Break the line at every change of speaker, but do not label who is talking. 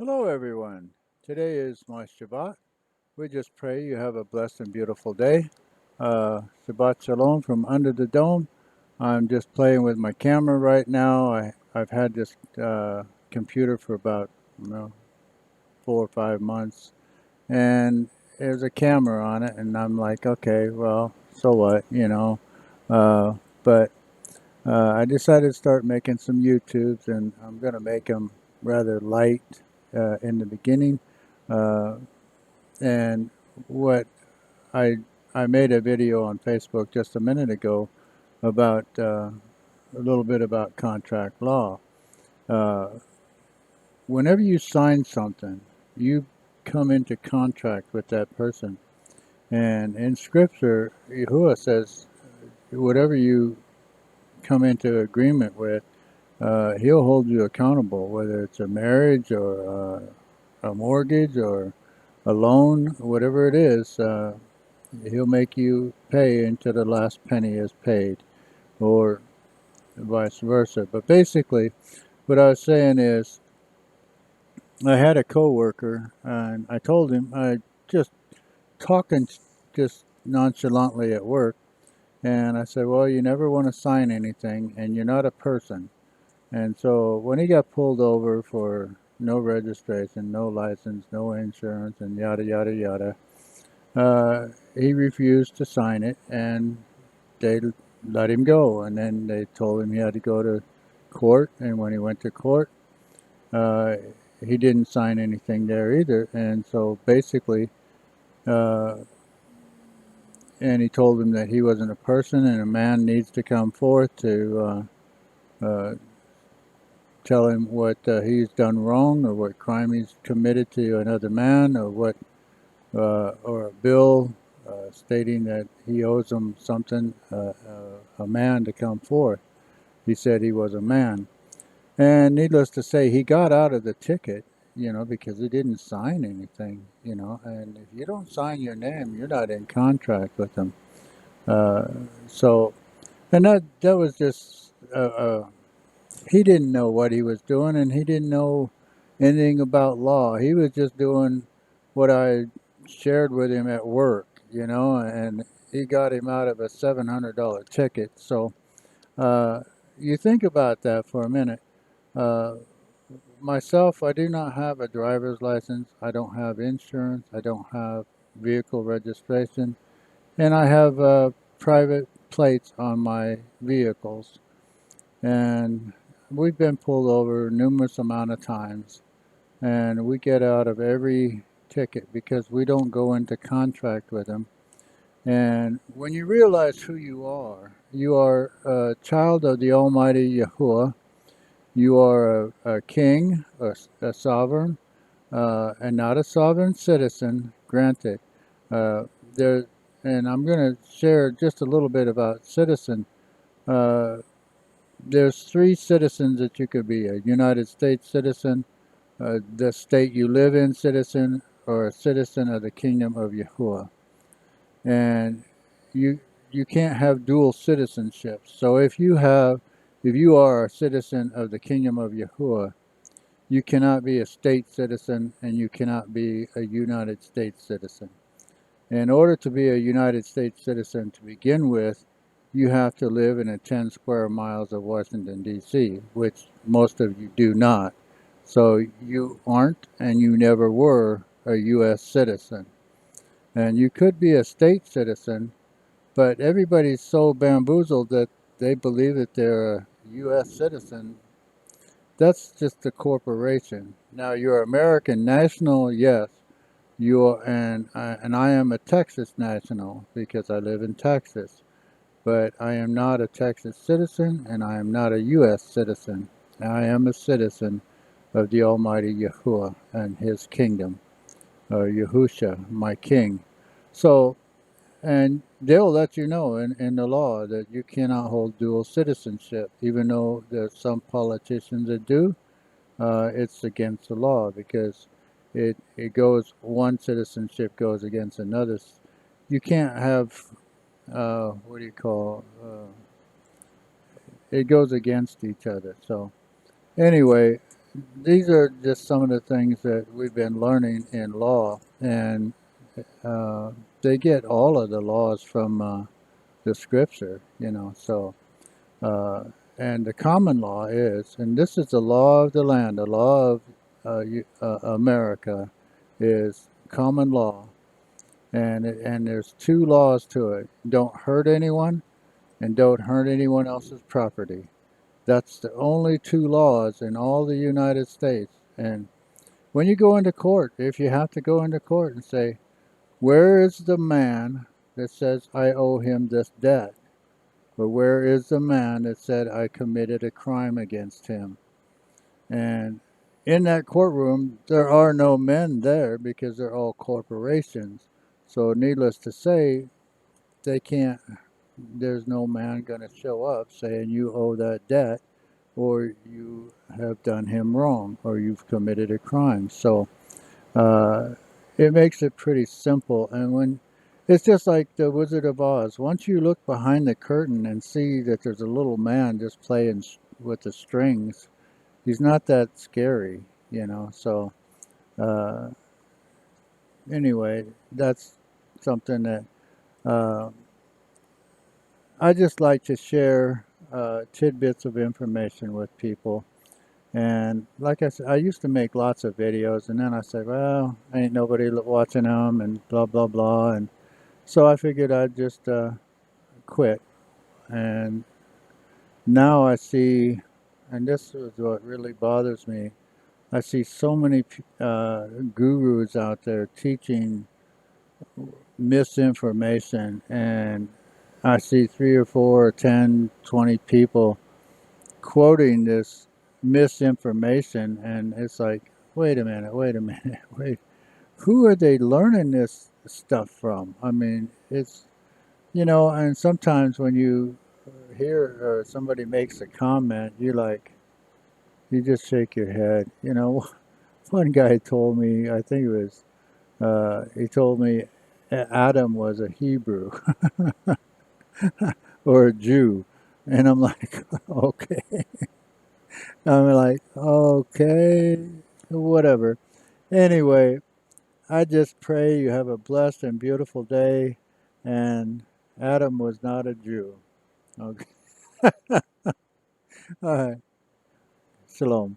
Hello, everyone. Today is my Shabbat. We just pray you have a blessed and beautiful day. Shabbat Shalom from under the dome. I'm just playing with my camera right now. I've had this computer for about you know, 4 or 5 months, and there's a camera on it, and I'm like, okay, well, so what, but I decided to start making some YouTubes, and I'm going to make them rather light in the beginning. Uh, and what I I made a video on Facebook just a minute ago about a little bit about contract law. Uh, Whenever you sign something, you come into contract with that person. And in Scripture, Yahuwah says, whatever you come into agreement with, he'll hold you accountable, whether it's a marriage or a mortgage or a loan, whatever it is. He'll make you pay until the last penny is paid, or vice versa. But basically, what I was saying is, I had a coworker, and I told him I just talking just nonchalantly at work, and I said, "Well, you never want to sign anything, and you're not a person." And so when he got pulled over for no registration, no license, no insurance, and yada yada yada, he refused to sign it, and they let him go. And then they told him he had to go to court. And when he went to court, uh, he didn't sign anything there either. And so basically, uh, and he told him that he wasn't a person, and a man needs to come forth to tell him what he's done wrong, or what crime he's committed to another man, or what or a bill stating that he owes him something, a man to come forth. He said he was a man. And needless to say, he got out of the ticket, because he didn't sign anything, and if you don't sign your name, you're not in contract with them. Uh, so, and that was just, he didn't know what he was doing, and he didn't know anything about law. He was just doing what I shared with him at work, and he got him out of a $700 ticket. So, uh, you think about that for a minute. Uh, Myself, I do not have a driver's license. I don't have insurance. I don't have vehicle registration. And I have private plates on my vehicles. And we've been pulled over numerous amount of times. And we get out of every ticket because we don't go into contract with them. And when you realize who you are a child of the Almighty Yahuwah. You are a king, a sovereign, and not a sovereign citizen, granted. Uh, there, and I'm going to share just a little bit about citizen. Uh, there's three citizens that you could be: a United States citizen, the state you live in citizen, or a citizen of the kingdom of Yahuwah. And you you can't have dual citizenship. So if you are a citizen of the kingdom of Yahuwah, you cannot be a state citizen, and you cannot be a United States citizen. In order to be a United States citizen to begin with, you have to live in a 10 square miles of Washington, D.C., which most of you do not. So you aren't, and you never were, a U.S. citizen. And you could be a state citizen, but everybody's so bamboozled that they believe that they're a U.S. citizen. That's just a corporation. Now you're American national, yes. You are, and I am a Texas national because I live in Texas. But I am not a Texas citizen, and I am not a U.S. citizen. I am a citizen of the Almighty Yahuwah and His kingdom, Yahusha, my King. So, and they'll let you know in the law that you cannot hold dual citizenship, even though there's some politicians that do. It's against the law because it goes, one citizenship goes against another. You can't have what do you call, it goes against each other. So anyway, these are just some of the things that we've been learning in law, and uh, they get all of the laws from the scripture, you know. So, uh, and the common law is, and this is the law of the land, the law of America, is common law, and there's two laws to it: don't hurt anyone, and don't hurt anyone else's property. That's the only two laws in all the United States. And when you go into court, if you have to go into court and say, where is the man that says I owe him this debt? Or where is the man that said I committed a crime against him? And in that courtroom, there are no men there because they're all corporations. So, needless to say, they can't, there's no man going to show up saying you owe that debt or you have done him wrong or you've committed a crime. So, uh, it makes it pretty simple. And when it's just like the Wizard of Oz, once you look behind the curtain and see that there's a little man just playing with the strings, he's not that scary, you know. So, uh, anyway, that's something that uh, I just like to share tidbits of information with people. And like I said, I used to make lots of videos, and then I said, well, ain't nobody watching them, and blah, blah, blah. And so I figured I'd just quit. And now I see, and this is what really bothers me, I see so many gurus out there teaching misinformation, and I see 3 or 4 or 10, 20 people quoting this misinformation, and it's like, wait a minute, wait, who are they learning this stuff from? I mean, it's, you know, and sometimes when you hear or somebody makes a comment, you like, you just shake your head. You know, one guy told me, I think it was, he told me Adam was a Hebrew or a Jew. And I'm like, okay. I'm like, okay, whatever. Anyway, I just pray you have a blessed and beautiful day. And Adam was not a Jew. Okay. All right. Shalom.